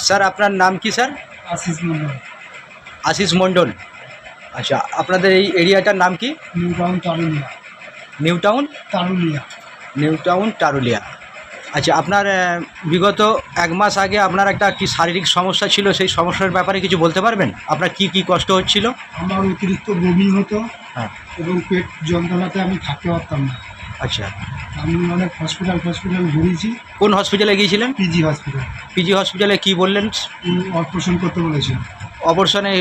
Sir আপনার নাম কি স্যার? আশিস মন্ডল। আশিস মণ্ডল। আচ্ছা, আপনাদের এই এরিয়াটার নাম কি? New town Taruliya. New town Taruliya. New town Taruliya. আচ্ছা, আপনার বিগত 1 মাস আগে আপনার একটা কি শারীরিক সমস্যা ছিল, সেই সমস্যার ব্যাপারে কিছু বলতে পারবেন? আপনার কি কষ্ট হচ্ছিল? আমার অতিরিক্ত বমি হতো হ্যাঁ। এবং পেট যন্ত্রণাতে আমি থাকতে পারতাম না। আচ্ছা, আমি অনেক হসপিটাল ঘুরেছি। কোন হসপিটালে গিয়েছিলেন? PG hospital. পিজি হসপিটালে কি বললেন? অপারেশন করতে বলেছিল। অপারেশনে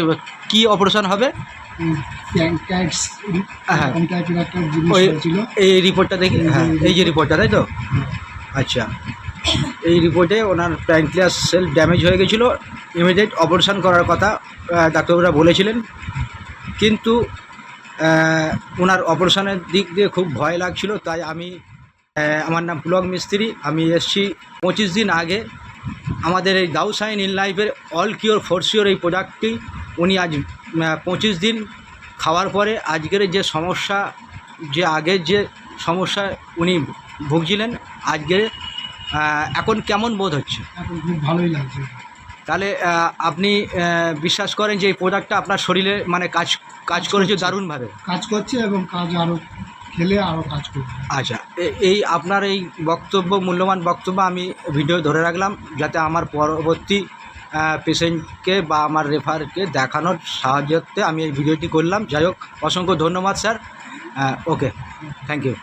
কি অপারেশন হবে? প্যানক্রাইটস হ্যাঁ, এরকম টাইপের একটা জিনিস ওই হয়েছিল। এই রিপোর্টটা দেখি। হ্যাঁ, এই যে রিপোর্টটা, তাই তো? আচ্ছা, এই রিপোর্টে ওনার প্যানক্রিয়াস সেল ড্যামেজ হয়ে গেছিলো, ইমিডিয়েট অপারেশন করার কথা ডাক্তারবাবুরা বলেছিলেন। কিন্তু ওনার অপারেশনের দিক দিয়ে খুব ভয় লাগছিল, তাই আমি আমার নাম পুলক মিস্ত্রি। আমি এসছি 25 দিন আগে। আমাদের এই দাউ শাইন ইন লাইফের অল কিওর ফোরশিওর এই প্রোডাক্টটি উনি আজ 25 দিন খাওয়ার পরে আজকের যে সমস্যা, যে আগের যে সমস্যা উনি ভুগছিলেন, আজকে এখন কেমন বোধ হচ্ছে? এখন খুব ভালোই লাগছে। তাহলে আপনি বিশ্বাস করেন যে এই প্রোডাক্টটা আপনার শরীরে মানে কাজ করেছে দারুণভাবে? কাজ করছে এবং কাজ আরও খেলে আরও কাজ করবে। আচ্ছা, এই আপনার এই বক্তব্য, মূল্যবান বক্তব্য আমি ভিডিও ধরে রাখলাম, যাতে আমার পরবর্তী পেশেন্টকে বা আমার রেফারকে দেখানোর সাহায্যে আমি এই ভিডিওটি করলাম। যাই হোক, অসংখ্য ধন্যবাদ স্যার। Okay, thank you.